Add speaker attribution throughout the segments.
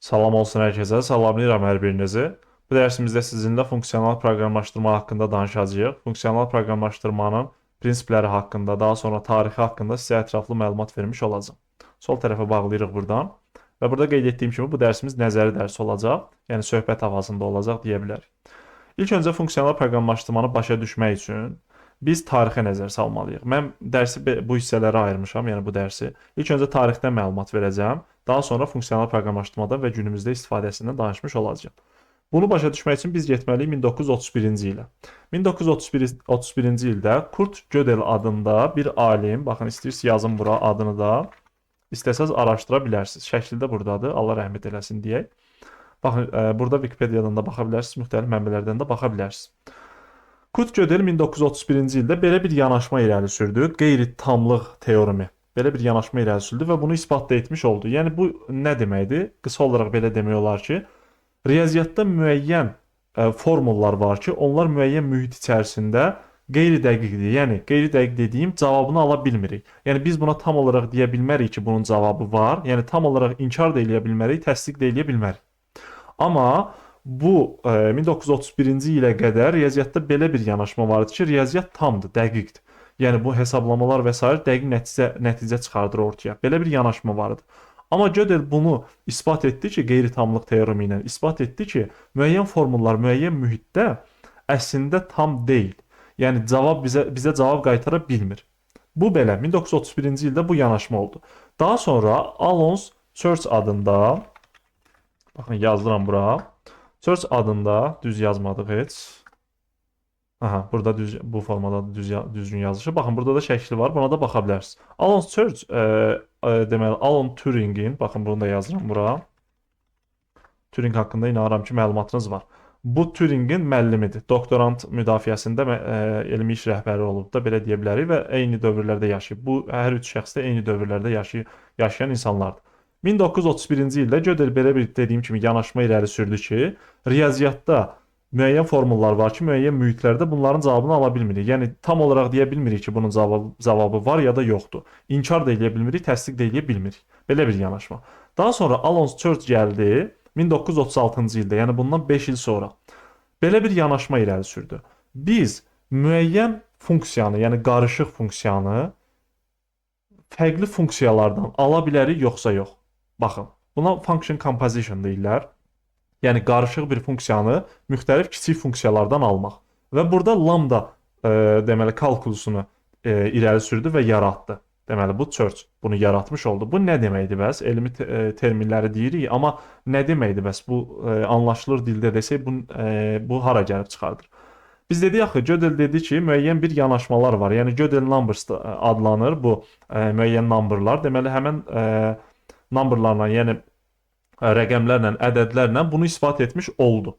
Speaker 1: Salam olsun hər kəsə, salamlayıram hər birinizi. Bu dərsimizdə sizinlə funksional proqramlaşdırma haqqında danışacağıq. Funksional proqramlaşdırmanın prinsipləri haqqında, daha sonra tarixi haqqında sizə ətraflı məlumat vermiş olacağam. Sol tərəfə bağlayırıq buradan. Və burada qeyd etdiyim kimi bu dərsimiz nəzəri dərs olacaq. Yəni söhbət havasında olacaq deyə bilərik. İlk öncə funksional proqramlaşdırmanı başa düşmək üçün biz tarixə nəzər salmalıyıq. Mən dərsi bu hissələrə ayırmışam, yəni bu dərsi. İlk öncə tarixdən məlumat verəcəm. Daha sonra funksional proqramlaşdırmadan və günümüzdə istifadəsindən danışmış olacağam. Bunu başa düşmək üçün biz getməliyik 1931-ci ilə. 1931-ci ildə Kurt Gödel adında bir alim, baxın istəyirsiniz yazın bura adını da, istəsəz araşdıra bilərsiniz. Şəkli də buradadır. Allah rəhmət eləsin deyək. Baxın, burada Wikipediyadan da baxa bilərsiniz, müxtəlif mənbələrdən də baxa bilərsiniz. Kurt Gödel 1931-ci ildə belə bir yanaşma irəli sürdü, qeyri-tamlıq teoremi. Belə bir yanaşma irəli sürdü və bunu isbat da etmiş oldu. Yəni bu nə deməkdir? Qısa olaraq belə demək olar ki, riyaziyyatda müəyyən formullar var ki, onlar müəyyən mühit içərisində qeyri-dəqiqdir. Yəni qeyri-dəqiq dediyim cavabını ala bilmirik. Yəni biz buna tam olaraq deyə bilmərik ki, bunun cavabı var. Yəni tam olaraq inkar da eləyə bilmərik, təsdiq də eləyə bilmərik. Amma bu 1931-ci ilə qədər riyaziyyatda belə bir yanaşma var idi ki, riyaziyyat tamdır, dəqiqdir. Yəni bu hesablamalar və s. dəqiq nəticə çıxardır ortaya. Belə bir yanaşma var idi. Amma Gödel bunu isbat etdi ki, qeyri-tamlıq teoremi ilə isbat etdi ki, müəyyən formullar müəyyən mühitdə əslində tam deyil. Yəni cavab bizə cavab qaytara bilmir. Bu belə 1931-ci ildə bu yanaşma oldu. Daha sonra Alons Church adında, baxın yazdıram bura. Church adında düz yazmadıq heç. Aha, burada bu formada düzgün yazılışı. Baxın, burada da şəkli var. Buna da baxa bilərsiniz. Alan Turing, deməli, Alan Turingin, baxın bunu da yazıram bura. Turing haqqında inanıram ki, məlumatınız var. Bu Turingin müəllimidir. Doktorant müdafiəsində elmi iş rəhbəri olub da, belə deyə bilərik və eyni dövrlərdə yaşayıb. Bu hər üç şəxs də eyni dövrlərdə yaşayan insanlardır. 1931-ci ildə Gödel belə bir dediyim kimi yanaşma irəli sürdü ki, riyaziyyatda müəyyən formullar var ki, müəyyən mühitlərdə bunların cavabını ala bilmirik. Yəni tam olaraq deyə bilmirik ki, bunun cavabı var ya da yoxdur. İnkar da eləyə bilmirik, təsdiq də eləyə bilmirik. Belə bir yanaşma. Daha sonra Alons Church gəldi 1936-cı ildə, yəni bundan 5 il sonra. Belə bir yanaşma irəli sürdü. Biz müəyyən funksiyanı, yəni qarışıq funksiyanı fərqli funksiyalardan ala bilərik yoxsa yox. Baxın, buna function composition deyirlər. Yəni qarışıq bir funksiyanı müxtəlif kiçik funksiyalardan almaq. Və burada lambda deməli kalkulusunu irəli sürdü və yaratdı. Deməli bu Church bunu yaratmış oldu. Bu nə deməkdir bəs? Elmi terminləri deyirik, amma nə deməkdir bəs? Bu anlaşılır dildə desək bu hara gəlib çıxardır? Biz dedik axı Gödel dedi ki, müəyyən bir yanaşmalar var. Yəni Gödel numbers adlanır bu müəyyən numberlar. Deməli həmin numberlarla, yəni rəqəmlərlə, ədədlərlə bunu isbat etmiş oldu.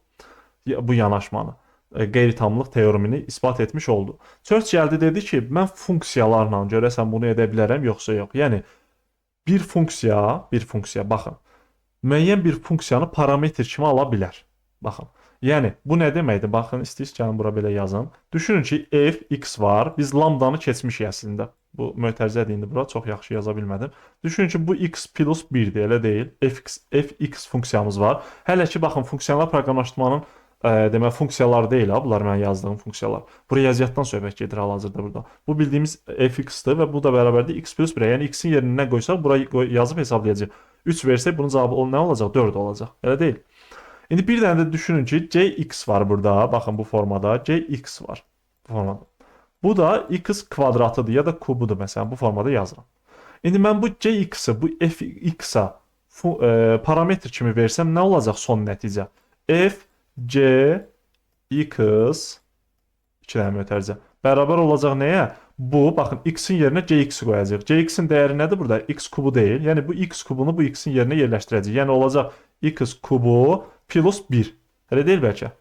Speaker 1: Bu yanaşmanı, qeyri-tamlıq teoremini isbat etmiş oldu. Church gəldi dedi ki, mən funksiyalarla görəsən bunu edə bilərəm yoxsa yox. Yəni bir funksiya, baxın, müəyyən bir funksiyanı parametr kimi ala bilər. Baxın. Yəni bu nə deməkdir? Baxın, istəyirsiniz gəlin bura belə yazın. Düşünün ki, f, x var. Biz lambdanı keçmişik əslində. Bu mötərizədir indi bura, çox yaxşı yaza bilmədim. Düşünün ki, bu x plus 1-dir, elə deyil. Fx funksiyamız var. Hələ ki, baxın, funksional proqramlaşdırmanın demək funksiyaları deyil ha, bunlar mən yazdığım funksiyalar. Bu riyaziyyatdan söhbət gedir hal-hazırda burada. Bu bildiyimiz fx-dir və bu da bərabərdir x plus 1-ə. Yəni x-in yerinə qoysaq, bura yazıb hesablayacağıq. 3 versək bunun cavabı nə olacaq? 4 olacaq. Elə deyil. İndi bir dənə də düşünün ki, cx var burada. Baxın bu formada cx var. Bu formada. Bu da x kvadratıdır ya da kubudur məsələn. Bu formada yazıram. İndi mən bu cx-i, bu fx-a parametr kimi versəm nə olacaq son nəticə? F, c, x, 2 dənə mötərizə. Bərabər olacaq nəyə? Bu, baxın, x-in yerinə cx-i qoyacaq. Cx-in dəyəri nədir burada? X kubu deyil. Yəni bu x kubunu bu x-in yerinə yerləşdirəcək. Yəni olacaq x kubu plus 1. Elə deyil bəlkə?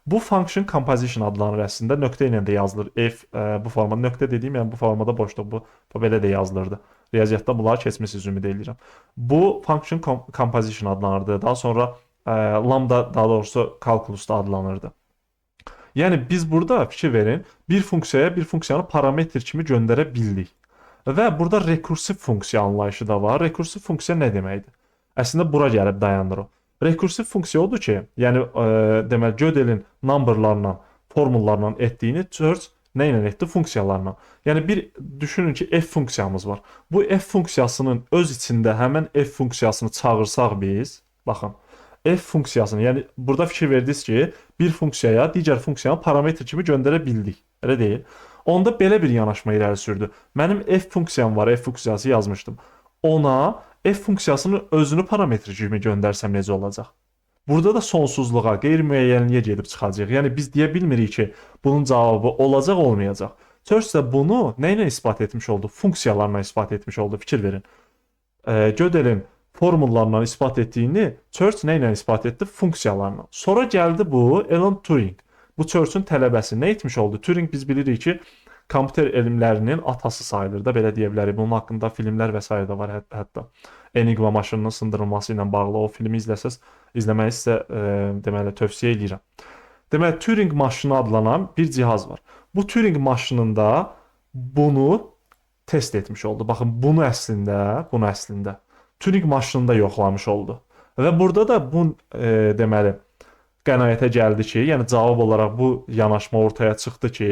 Speaker 1: Bu function composition adlanır əslində. Nöqtə ilə də yazılır. F bu formada. Nöqtə dediyim, yəni bu formada boşluq. Bu belə də yazılırdı. Riyaziyyatda bunları keçmisiniz ümid edirəm. Bu function composition adlanırdı. Daha sonra lambda, daha doğrusu kalkulus da adlanırdı. Yəni biz burada fikir verin, bir funksiyanı parametr kimi göndərə bildik. Və burada rekursiv funksiya anlayışı da var. Rekursiv funksiya nə deməkdir? Əslində bura gəlib dayanır o. Rekursiv funksiya odur ki, yəni deməli Gödel'in numberlarla, formullarla etdiyini search nə ilə etdi? Funksiyalarla. Yəni bir düşünün ki, f funksiyamız var. Bu f funksiyasının öz içində həmin f funksiyasını çağırsaq biz, baxın, f funksiyasını, yəni burada fikir verdiniz ki, bir funksiyaya digər funksiyanı parametr kimi göndərə bildik. Elə deyil. Onda belə bir yanaşma irəli sürdü. Mənim f funksiyam var, f funksiyası yazmışdım. Ona f funksiyasının özünü parametr kimi göndərsəm necə olacaq? Burada da sonsuzluğa, qeyri-müəyyənliyə gedib çıxacaq. Yəni biz deyə bilmirik ki, bunun cavabı olacaq, olmayacaq. Search də bunu nə ilə isbat etmiş oldu? Funksiyalarla isbat etmiş oldu. Fikir verin. Gödel'in formullarla isbat etdiyini Church nə ilə isbat etdi? Funksiyalarla. Sonra gəldi bu Alan Turing. Bu Church'un tələbəsi nə etmiş oldu? Turing biz bilirik ki, kompüter elmlərinin atası sayılır da, belə deyə bilərik. Bunun haqqında filmlər və s. də var hətta. Enigma maşınının sındırılması ilə bağlı o filmi izləməyi sizə deməli tövsiyə edirəm. Deməli Turing maşını adlanan bir cihaz var. Bu Turing maşınında bunu test etmiş oldu. Baxın, bunu əslində Turing maşınında yoxlamış oldu. Və burada da bu deməli qənaətə gəldi ki, yəni cavab olaraq bu yanaşma ortaya çıxdı ki,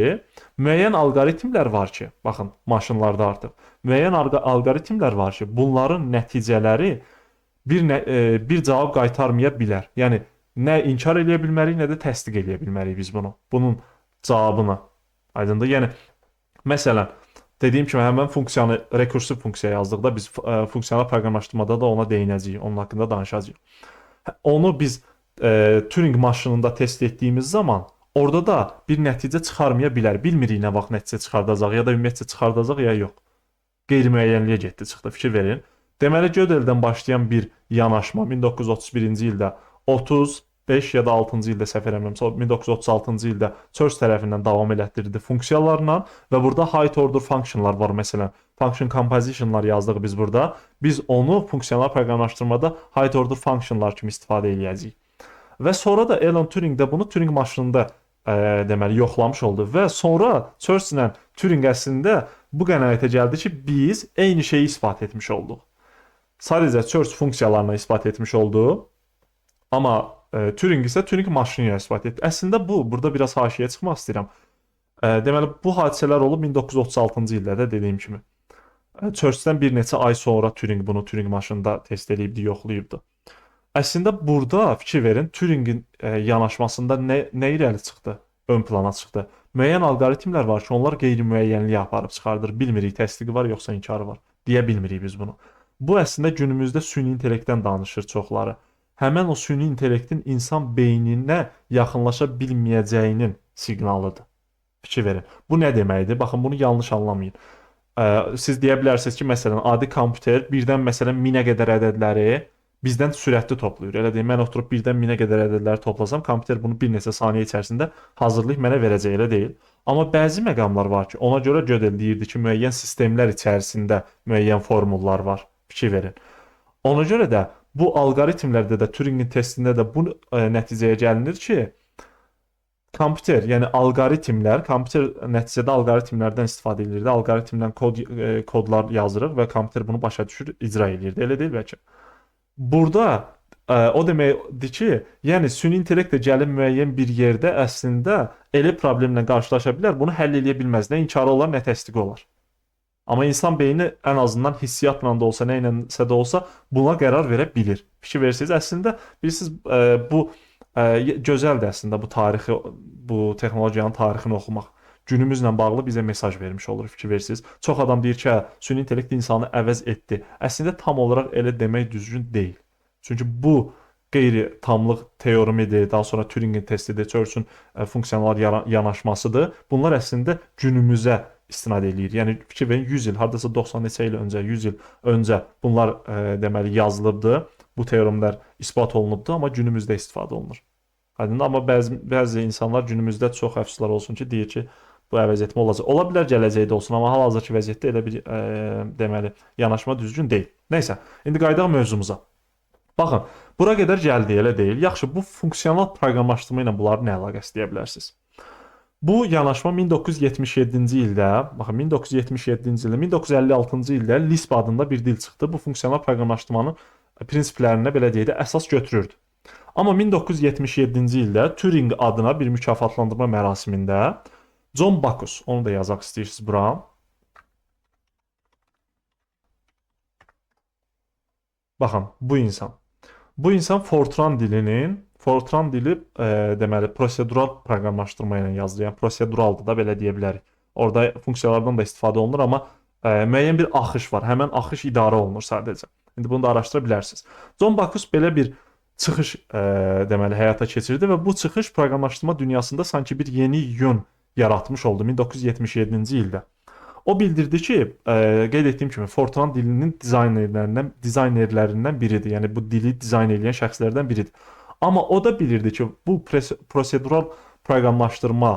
Speaker 1: müəyyən alqoritmlər var ki, baxın, maşınlarda artıq müəyyən alqoritmlər var ki, bunların nəticələri bir cavab qaytarmaya bilər. Yəni nə inkar eləyə bilmərik, nə də təsdiq eləyə bilmərik biz bunu. Bunun cavabını. Aydındır? Yəni məsələn, dediyim kimi həmin funksiyanı rekursiv funksiya yazdıqda biz funksiyalar proqramlaşdırmada da ona değinəcəyik, onun haqqında danışacağıq. Onu biz Turing maşınında test etdiyimiz zaman orada da bir nəticə çıxarmaya bilər. Bilmirik nə vaxt nəticə çıxardacaq ya da ümumiyyətcə çıxardacaq ya yox. Qeyri-müəyyənliyə getdi, çıxdı. Fikir verin. Deməli Gödel'dən başlayan bir yanaşma 1931-ci ildə 35 ya da 6-cı ildə səhv eləmirəmsə 1936-cı ildə Church tərəfindən davam elətdirildi funksiyalarla və burada high order functionlar var məsələn. Function compositionlar yazdıq biz burada. Biz onu funksiyalar proqramlaşdırmada high order functionlar kimi istifadə edəcəyik. Və sonra da Alan Turing də bunu Turing maşınında deməli yoxlamış oldu və sonra Church ilə Turing əslində bu qənaətə gəldi ki, biz eyni şeyi isbat etmiş olduq. Sadəcə Church funksiyalarına isbat etmiş oldu. Amma Turing isə Turing maşını ilə isbat etdi. Əslində burada biraz haşiyə çıxmaq istəyirəm. Deməli bu hadisələr olub 1936-cı ildə də dediyim kimi. Church'dən bir neçə ay sonra Turing bunu Turing maşınında test edibdi, yoxlayıbdı. Əslində burada fikir verin, Turingin yanaşmasında nə irəli çıxdı? Ön plana çıxdı. Müəyyən alqoritmlər var ki, onlar qeyri-müəyyənliyə aparıb çıxardır. Bilmirik təsdiqi var yoxsa inkarı var. Deyə bilmirik biz bunu. Bu əslində günümüzdə süni intellektdən danışır çoxları. Həmən o süni intellektin insan beyninə yaxınlaşa bilməyəcəyinin siqnalıdır. Fikir verin. Bu nə deməkdir? Baxın, bunu yanlış anlamayın. Siz deyə bilərsiniz ki, məsələn, adi kompüter birdən məsələn 1000-ə qədər ədədləri bizdən sürətli toplayır. Elə deyim, mən oturub birdən 1000-ə qədər ədədləri toplasam, kompüter bunu bir neçə saniyə içərisində hazırlayıb mənə verəcək, elə deyil. Amma bəzi məqamlar var ki, ona görə Gödel deyirdi ki, müəyyən sistemlər içərisində müəyyən formullar var. Fikir verin. Ona görə də bu alqoritmlərdə də Turingin testində də bu nəticəyə gəlinir ki, kompüter, yəni alqoritmlər, kompüter nəticədə alqoritmlərdən istifadə edirdi. Alqoritmdən kodlar yazırıq və kompüter bunu başa düşür, icra edirdi. Elə deyil bəlkə. Burada o deməkdir ki, yəni süni intellekt də gəlib müəyyən bir yerdə əslində elə problemlə qarşılaşa bilər, bunu həll edə bilməz. Nə inkarı olar, nə təsdiqi olar. Amma insan beyni ən azından hissiyatla da olsa, nə ilənsə də olsa buna qərar verə bilir. Fikir verirsiniz, əslində bilirsiniz bu gözəldir əslində bu tarixi, bu texnologiyanın tarixini oxumaq. Günümüzlə bağlı bizə mesaj vermiş olur, fikir verirsiniz. Çox adam deyir ki, süni intellekt insanı əvəz etdi. Əslində tam olaraq elə demək düzgün deyil. Çünki bu qeyri-tamlıq teoremidir, daha sonra Turingin testidir, Church'un funksiyalar yanaşmasıdır. Bunlar əslində günümüzə istinad eləyir. Yəni fikir verin, 100 il, hardasa 90 neçə il öncə, 100 il öncə bunlar deməli yazılıbdı. Bu teoremlər isbat olunubdu, amma günümüzdə istifadə olunur. Amma bəzi insanlar günümüzdə çox əfsuslar olsun ki, deyir ki, bu əvəz etmə olacaq. Ola bilər gələcəkdə olsun, amma hal-hazırki vəziyyətdə elə bir deməli yanaşma düzgün deyil. Nəysə, indi qayıdaq mövzumuza. Baxın, bura qədər gəldi, elə deyil. Yaxşı, bu funksional proqramlaşdırma ilə bunların nə əlaqəsi deyə bilərsiniz? Bu yanaşma 1977-ci ildə, baxın 1977-ci ildə, 1956-cı ildə Lisp adında bir dil çıxdı. Bu funksional proqramlaşdırmanın prinsiplərinə belə deyək də əsas götürürdü. Amma 1977-ci ildə Turing adına bir mükafatlandırma mərasimində John Backus, onu da yazaq istəyirsiniz bura. Baxın, bu insan. Bu insan Fortran dilinin, Fortran dili deməli prosedural proqramlaşdırma ilə yazılır. Yəni proseduraldır da belə deyə bilərik. Orada funksiyalardan da istifadə olunur, amma müəyyən bir axış var. Həmin axış idarə olunur sadəcə. İndi bunu da araşdıra bilərsiniz. John Backus belə bir çıxış deməli həyata keçirdi və bu çıxış proqramlaşdırma dünyasında sanki bir yeni yön yaratmış oldu 1977-ci ildə. O bildirdi ki, qeyd etdiyim kimi Fortran dilinin dizaynerlərindən biridir. Yəni bu dili dizayn edən şəxslərdən biridir. Amma o da bilirdi ki, bu prosedural proqramlaşdırma,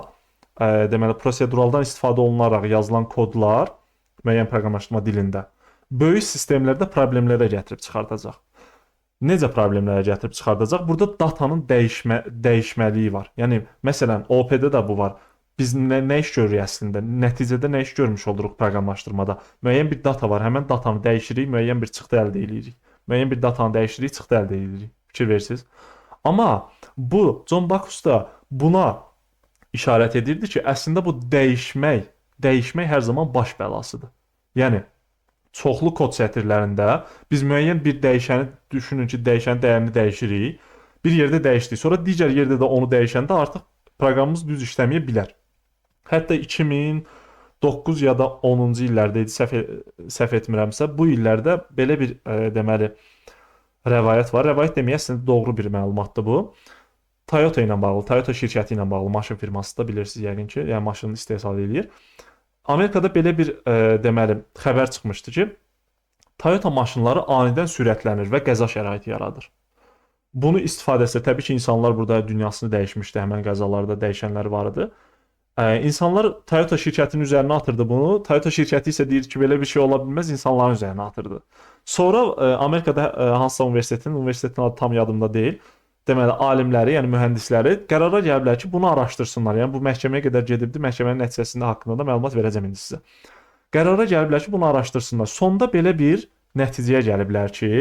Speaker 1: deməli proseduraldan istifadə olunaraq yazılan kodlar müəyyən proqramlaşdırma dilində böyük sistemlərdə problemlərə gətirib çıxardacaq. Necə problemlərə gətirib çıxardacaq? Burada datanın dəyişməliyi var. Yəni məsələn, OP-də də bu var. Biz nə iş görürük əslində? Nəticədə nə iş görmüş oluruq proqramlaşdırmada? Müəyyən bir data var, həmin datanı dəyişirik, müəyyən bir çıxdı əldə edirik. Müəyyən bir datanı dəyişirik, çıxdı əldə edirik. Fikir versiniz? Amma bu John Backus da buna işarət edirdi ki, əslində bu dəyişmək hər zaman baş bəlasıdır. Yəni çoxlu kod sətirlərində biz müəyyən bir dəyişəni düşünün ki, dəyişənin dəyərini dəyişirik. Bir yerdə dəyişdik, sonra digər yerdə də onu dəyişəndə artıq proqramımız düz işləməyə bilər. Hətta 2009 ya da 10-cu illərdə idi, səhv etmirəmsə, bu illərdə belə bir deməli rəvayət var. Rəvayət deməyə əslində doğru bir məlumatdır bu. Toyota ilə bağlı, Toyota şirkəti ilə bağlı maşın firması da bilirsiniz yəqin ki, yəni maşını istehsal eləyir. Amerikada belə bir deməli xəbər çıxmışdı ki, Toyota maşınları anidən sürətlənir və qəza şəraiti yaradır. Bunu istifadəsi təbii ki, insanlar burada dünyasını dəyişmişdi, həmin qəzalarda dəyişənlər var idi. İnsanlar Toyota şirkətinin üzərinə atırdı bunu. Toyota şirkəti isə deyir ki, belə bir şey ola bilməz, insanların üzərinə atırdı. Sonra Amerikada hansısa universitetin adı tam yadımda deyil. Deməli, alimləri, yəni mühəndisləri qərara gəliblər ki, bunu araşdırsınlar. Yəni bu məhkəməyə qədər gedibdi, məhkəmənin nəticəsində haqqında da məlumat verəcəm indi sizə. Qərara gəliblər ki, bunu araşdırsınlar. Sonda belə bir nəticəyə gəliblər ki,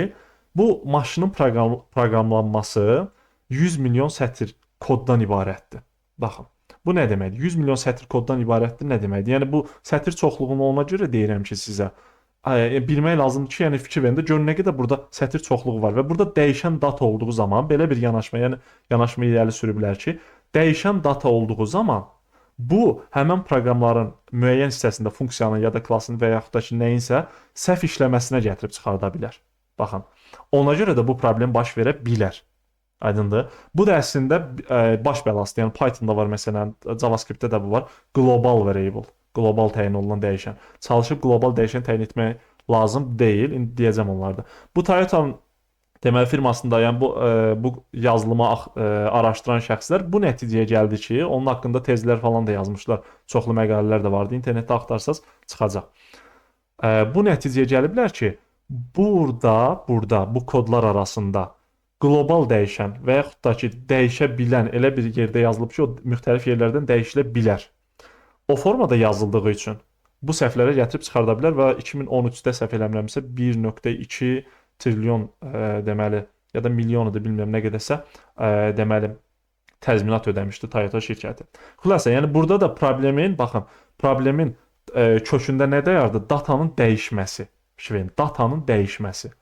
Speaker 1: bu maşının proqramlanması 100 milyon sətr koddan ibarətdir. Baxın, bu nə deməkdir? 100 milyon sətr koddan ibarətdir nə deməkdir? Yəni bu sətr çoxluğunu ona görə deyirəm ki, sizə bilmək lazımdır ki, yəni fikir verin də görün nə qədər burada sətr çoxluğu var və burada dəyişən data olduğu zaman belə bir yanaşma, yəni yanaşma irəli sürüblər ki, dəyişən data olduğu zaman bu həmin proqramların müəyyən hissəsində funksiyanın ya da klassın və yaxud da ki, nəyinsə səhv işləməsinə gətirib çıxarda bilər. Baxın, ona görə də bu problem baş verə bilər. Aydındır? Bu da əslində baş bəlasıdır. Yəni Pythonda var məsələn, JavaScriptdə də bu var. Global variable, qlobal təyin olunan dəyişən. Çalışıb qlobal dəyişən təyin etmək lazım deyil. İndi deyəcəm onlarda. Bu Toyota'nın deməli firmasında, yəni bu yazılımı araşdıran şəxslər bu nəticəyə gəldi ki, onun haqqında tezlər falan da yazmışlar. Çoxlu məqalələr də vardı. İnternetdə axtarsaz çıxacaq. Bu nəticəyə gəliblər ki, burada bu kodlar arasında qlobal dəyişən və yaxud da ki, dəyişə bilən elə bir yerdə yazılıb ki, o müxtəlif yerlərdən dəyişilə bilər. O formada yazıldığı üçün bu səhvlərə gətirib çıxarda bilər və 2013-də səhv eləmirəmsə 1.2 trilyon deməli ya da milyonu da bilmirəm nə qədərsə deməli təzminat ödəmişdi Toyota şirkəti. Xülasə, yəni burada da problemin kökündə nə dayardı? Datanın dəyişməsi. Datanın dəyişməsi.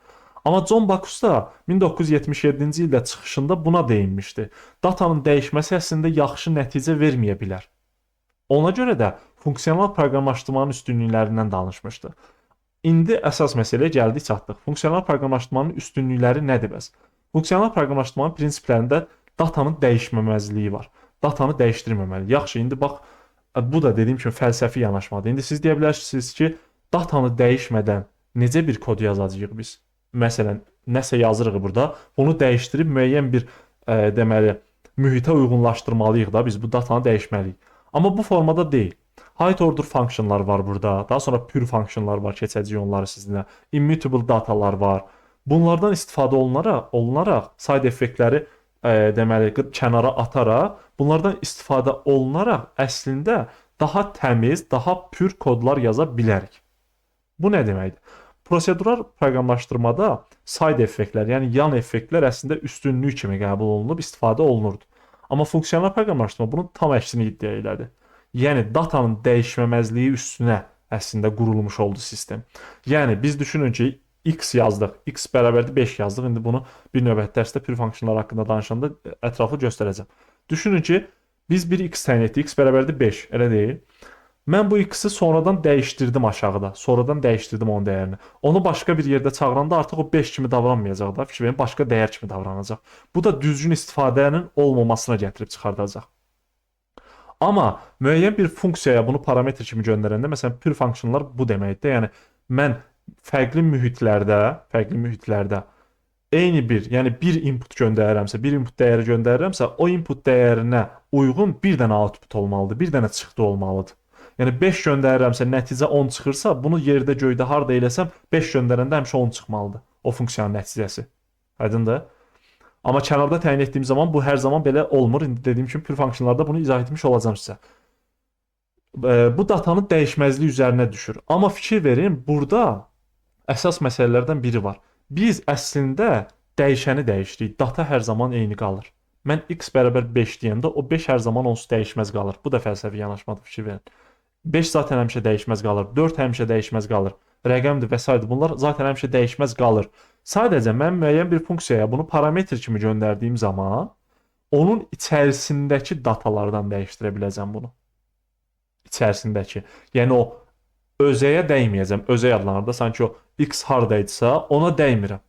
Speaker 1: Amma John Backus da 1977-ci ildə çıxışında buna değinmişdi. Datanın dəyişməsi əslində yaxşı nəticə verməyə bilər. Ona görə də funksional proqramlaşdırmanın üstünlüklərindən danışmışdı. İndi əsas məsələyə gəldik, çatdıq. Funksional proqramlaşdırmanın üstünlükləri nədir bəs? Funksional proqramlaşdırmanın prinsiplərində datanın dəyişməməzliyi var. Datanı dəyişdirməməli. Yaxşı, indi bax, bu da dediyim kimi fəlsəfi yanaşmadır. İndi siz deyə bilərsiniz ki, datanı dəyişmədən necə bir kod yazacağıq biz? Məsələn, nəsə yazırıq burada, bunu dəyişdirib müəyyən bir deməli mühitə uyğunlaşdırmalıyıq da biz bu datanı dəyişməliyik. Amma bu formada deyil. High order functionlar var burada. Daha sonra pure functionlar var, keçəcəyik onları sizinlə. Immutable datalar var. Bunlardan istifadə olunaraq side effektləri deməli kənara ataraq, bunlardan istifadə olunaraq əslində daha təmiz, daha pür kodlar yaza bilərik. Bu nə deməkdir? Prosedural proqramlaşdırmada side effektlər, yəni yan effektlər əslində üstünlük kimi qəbul olunub, istifadə olunurdu. Amma funksional proqramlaşdırma bunun tam əksini iddia elədi. Yəni datanın dəyişməməzliyi üstünə əslində qurulmuş oldu sistem. Yəni biz düşünün ki, x yazdıq, x bərabərdir 5 yazdıq. İndi bunu bir növbəti dərsdə pür funksiyalar haqqında danışanda ətraflı göstərəcəm. Düşünün ki, biz bir x təyin etdik, x bərabərdir 5, elə deyil. Mən bu x-i sonradan dəyişdirdim aşağıda. Sonradan dəyişdirdim onun dəyərini. Onu başqa bir yerdə çağıranda artıq o 5 kimi davranmayacaq da, fikir verin, başqa dəyər kimi davranacaq. Bu da düzgün istifadənin olmamasına gətirib çıxardacaq. Amma müəyyən bir funksiyaya bunu parametr kimi göndərəndə, məsələn, pür funksiyalar bu deməkdir. Yəni mən fərqli mühitlərdə eyni bir, yəni bir input göndərirəmsə, bir input dəyəri göndərirəmsə, o input dəyərinə uyğun bir dənə output olmalıdır, bir dənə çıxdı olmalıdır. Yəni 5 göndərirəmsə, nəticə 10 çıxırsa, bunu yerdə göydə harda eləsəm, 5 göndərəndə həmişə 10 çıxmalıdır. O funksiyanın nəticəsi. Aydındır? Amma kənarda təyin etdiyim zaman bu hər zaman belə olmur. İndi dediyim kimi pür funksiyalarda bunu izah etmiş olacağam sizə. Bu datanın dəyişməzliyi üzərinə düşür. Amma fikir verin, burada əsas məsələlərdən biri var. Biz əslində dəyişəni dəyişirik. Data hər zaman eyni qalır. Mən x bərabər 5 deyəndə o 5 hər zaman onsuz dəyişməz qalır. Bu da fəlsəfi yanaşmadır, fikir verin. 5 zaten həmişə dəyişməz qalır. 4 həmişə dəyişməz qalır. Rəqəmdir və s. Bunlar zaten həmişə dəyişməz qalır. Sadəcə mən müəyyən bir funksiyaya bunu parametr kimi göndərdiyim zaman onun içərisindəki datalardan dəyişdirə biləcəm bunu. İçərisindəki. Yəni o özəyə dəyməyəcəm. Özəy adlanır da, sanki o x hardaydısa ona dəymirəm.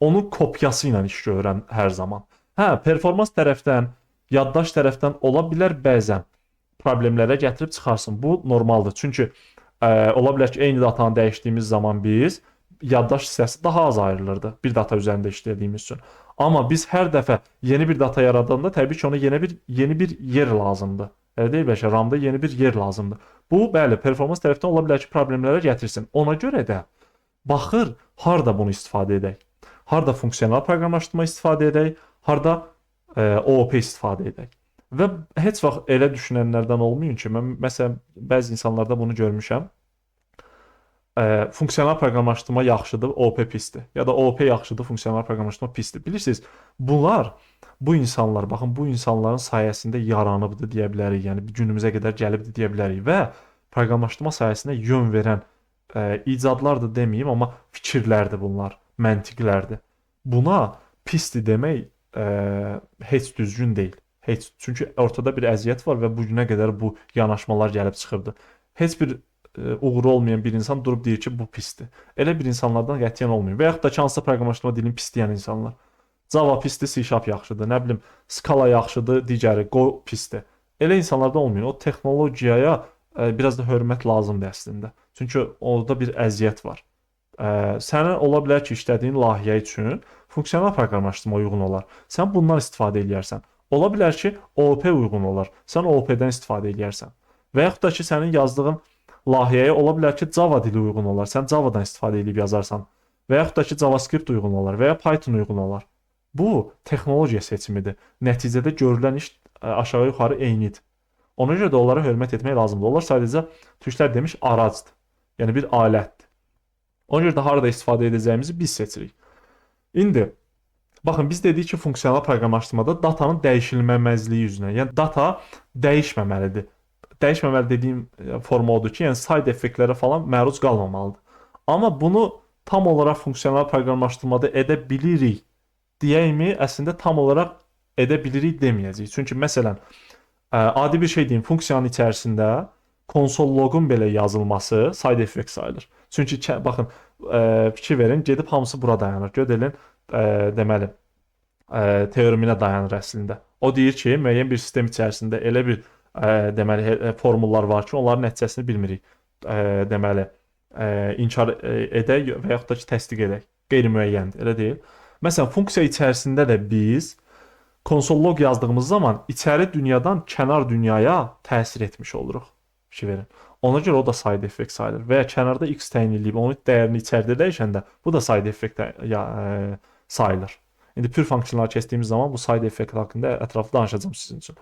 Speaker 1: Onun kopyası ilə iş görürəm hər zaman. Hə, performans tərəfdən, yaddaş tərəfdən ola bilər bəzən problemlərə gətirib çıxarsın. Bu normaldır. Çünki ola bilər ki, eyni datanı dəyişdiyimiz zaman biz yaddaş hissəsi daha az ayrılırdı bir data üzərində işlədiyimiz üçün. Amma biz hər dəfə yeni bir data yaradanda təbii ki, ona yeni bir yer lazımdır. Elə deyil bəlkə, RAM-da yeni bir yer lazımdır. Bu, bəli, performans tərəfdən ola bilər ki, problemlərə gətirsin. Ona görə də baxır, harda bunu istifadə edək. Harda funksional proqramlaşdırma istifadə edək, harda OOP istifadə edək. Və heç vaxt elə düşünənlərdən olmayın ki, mən məsələn bəzi insanlarda bunu görmüşəm. Funksional proqramlaşdırma yaxşıdır, OOP pisdir. Ya da OOP yaxşıdır, funksional proqramlaşdırma pisdir. Bilirsiniz, bu insanlar, baxın, bu insanların sayəsində yaranıbdı deyə bilərik. Yəni günümüzə qədər gəlibdi deyə bilərik və proqramlaşdırma sayəsində yön verən icadlardır deməyim, amma fikirlərdir bunlar, məntiqlərdir. Buna pisdir demək heç düzgün deyil. Heç, çünki ortada bir əziyyət var və bu günə qədər bu yanaşmalar gəlib çıxırdı. Heç bir uğuru olmayan bir insan durub deyir ki, bu pisdir. Elə bir insanlardan qətiyyən olmuyor. Və yaxud da ki, hansısa proqramlaşdırma dilini pis deyən insanlar. Java pisdir, C# yaxşıdır, nə bilim, Scala yaxşıdır, digəri Go pisdir. Elə insanlarda olmuyor. O texnologiyaya biraz da hörmət lazımdır əslində. Çünki orada bir əziyyət var. Sənin ola bilər ki, işlədiyin layihə üçün funksional proqramlaşdırma uyğun olar. Sən bundan istifadə edərsən. Ola bilər ki, OOP uyğun olar. Sən OOP-dən istifadə edərsən. Və yaxud da ki, sənin yazdığın layihəyə ola bilər ki, Java dili uyğun olar. Sən Java-dan istifadə edib yazarsan. Və yaxud da ki, JavaScript uyğun olar və ya Python uyğun olar. Bu texnologiya seçimidir. Nəticədə görülən iş aşağı-yuxarı eynidir. Ona görə də onlara hörmət etmək lazımdır. Onlar sadəcə türklər demiş aracdır. Yəni bir alətdir. Ona görə də harada istifadə edəcəyimizi biz seçirik. İndi baxın, biz dedik ki, funksional proqramlaşdırmada datanın dəyişilməməzliyi üzrə. Yəni data dəyişməməlidir. Dəyişməməli dediyim forma odur ki, yəni side effektlərə falan məruz qalmamalıdır. Amma bunu tam olaraq funksional proqramlaşdırmada edə bilirik deyəkmi, əslində tam olaraq edə bilirik deməyəcəyik. Çünki məsələn, adi bir şey deyim, funksiyanın içərisində konsol loqun belə yazılması side effect sayılır. Çünki baxın, fikir verin, gedib hamısı bura dayanır. Gödəlin, deməli, teoreminə dayanır əslində. O deyir ki, müəyyən bir sistem içərisində elə bir deməli formullar var ki, onların nəticəsini bilmirik. Deməli, inkar edək və yaxud da ki, təsdiq edək. Qeyri-müəyyəndir, elə deyil. Məsələn, funksiya içərisində də biz konsol log yazdığımız zaman içəri dünyadan kənar dünyaya təsir etmiş oluruq. Fikir verin. Ona görə o da side effect sayılır. Və ya kənarda x təyin edib onun dəyərini içəridə dəyişəndə bu da side effect sayılır. İndi pür funksiyaları keçdiyimiz zaman bu side effect haqqında ətraflı danışacağım sizin üçün.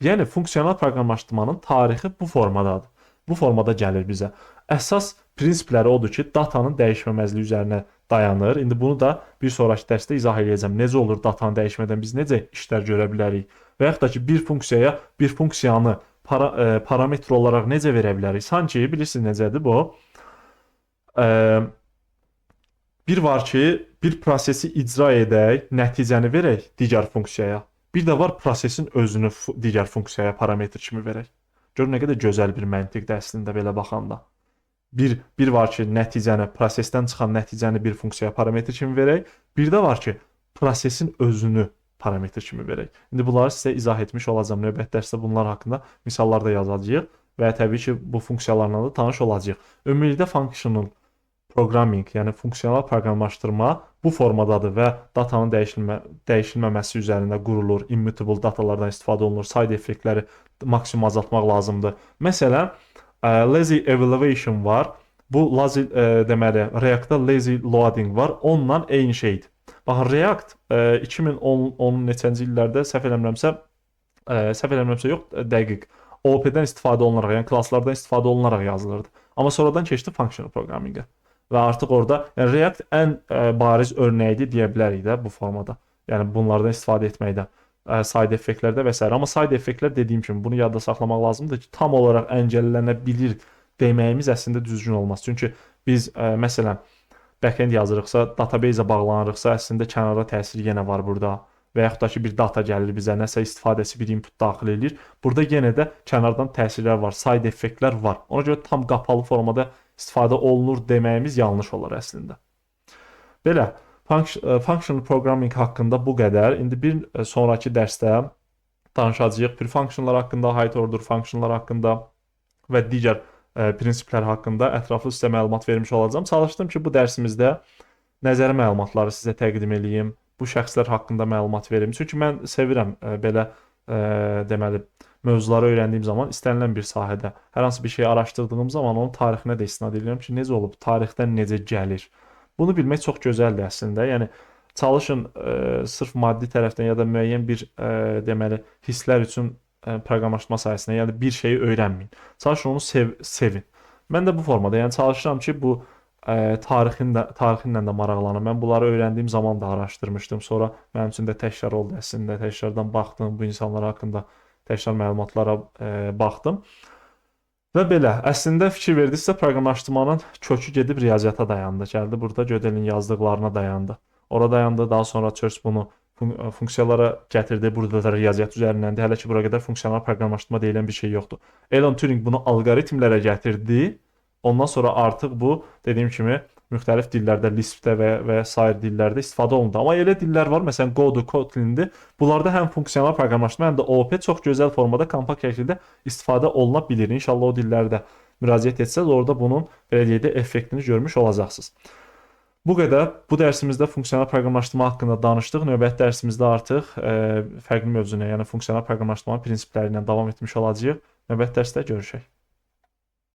Speaker 1: Yəni funksional proqramlaşdırmanın tarixi bu formadadır. bu formada gəlir bizə. Əsas prinsipləri odur ki, datanın dəyişməməzliyi üzərinə dayanır. İndi bunu da bir sonrakı dərsdə izah edəcəm. Necə olur datanı dəyişmədən biz necə işlər görə bilərik? Və yaxud da ki, bir funksiyaya bir funksiyanı parametr olaraq necə verə bilərik? Sanki bilirsiniz necədir bu? Bir var ki, bir prosesi icra edək, nəticəni verək digər funksiyaya. Bir də var prosesin özünü digər funksiyaya parametr kimi verək. Görün nə qədər gözəl bir məntiqdir əslində belə baxanda. Bir var ki, prosesdən çıxan nəticəni bir funksiyaya parametr kimi verək. Bir də var ki, prosesin özünü parametr kimi verək. İndi bunları sizə izah etmiş olacağam. Növbəti dərsdə bunlar haqqında misallar da yazacağıq və təbii ki, bu funksiyalarla da tanış olacağıq. Ümumilikdə functional programming, yəni funksional proqramlaşdırma bu formadadır və datanın dəyişilməməsi üzərində qurulur, immutable datalardan istifadə olunur, side effektləri maksimum azaltmaq lazımdır. Məsələn, lazy evaluation var. Bu deməli React-da lazy loading var. Onunla eyni şeydir. Baxın, React 2010 neçənci illərdə səhv eləmirəmsə yox, dəqiq OOP-dən istifadə olunaraq, yəni klasslardan istifadə olunaraq yazılırdı. Amma sonradan keçdi functional programming-ə. Və artıq orada yəni React ən bariz örnəyidir deyə bilərik də bu formada. Yəni bunlardan istifadə etməkdə, side effektlərdə və s. Amma side effektlər dediyim kimi bunu yadda saxlamaq lazımdır ki, tam olaraq əngəllənə bilir deməyimiz əslində düzgün olmaz. Çünki biz məsələn backend yazırıqsa, database-ə bağlanırıqsa, əslində kənara təsiri yenə var burada. Və yaxud da ki, bir data gəlir bizə, nəsə istifadəçi bir input daxil edir. Burada yenə də kənardan təsirlər var, side effektlər var. Ona görə tam qapalı formada istifadə olunur deməyimiz yanlış olar əslində. Belə, functional programming haqqında bu qədər. İndi bir sonrakı dərsdə danışacağıq pre-functionlar haqqında, higher order functionlar haqqında və digər prinsiplər haqqında ətraflı sizə məlumat vermiş olacağam. Çalışdım ki, bu dərsimizdə nəzəri məlumatları sizə təqdim edeyim, bu şəxslər haqqında məlumat verim. Çünki mən sevirəm belə deməli mövzuları öyrəndiyim zaman istənilən bir sahədə hər hansı bir şey araşdırdığım zaman onun tarixinə də istinad edirəm ki, necə olub, tarixdən necə gəlir. Bunu bilmək çox gözəldir əslində. Yəni çalışın sırf maddi tərəfdən ya da müəyyən bir deməli hisslər üçün proqramlaşdırma sayəsində, yəni bir şeyi öyrənməyin. Çalışın onu sevin. Mən də bu formada, yəni çalışıram ki, bu tarixinlə də maraqlanım. Mən bunları öyrəndiyim zaman da araşdırmışdım. Sonra mənim üçün də təkrar oldu əslində. Təkrardan baxdım, bu insanlar haqqında təkrar məlumatlara baxdım. Və belə, əslində fikir verdinizsə, proqramlaşdırmanın kökü gedib riyaziyyata dayandı. Gəldi burada Gödel'in yazdıqlarına dayandı. Ora dayandı, daha sonra Church bunu funksiyalara gətirdi. Burada da riyaziyyat üzərindəndir. Hələ ki, bura qədər funksional proqramlaşdırma deyilən bir şey yoxdur. Alan Turing bunu alqoritmlərə gətirdi. Ondan sonra artıq bu, dediyim kimi, müxtəlif dillərdə, Lisp-də və sair dillərdə istifadə olundu. Amma elə dillər var, məsələn, Go-dur, Kotlin-dir. Bunlarda həm funksional proqramlaşdırma, həm də OOP çox gözəl formada, kompakt şəkildə istifadə oluna bilir. İnşallah o dillərdə müraciət etsəz, orada bunun, belə deyək də, effektini görmüş olacaqsınız. Bu qədər. Bu dərsimizdə funksional proqramlaşdırma haqqında danışdıq. Növbəti dərsimizdə artıq fərqli mövzuna, yəni funksional proqramlaşdırmanın prinsipləri ilə davam etmiş olacağıq. Növbəti dərsdə görüşək.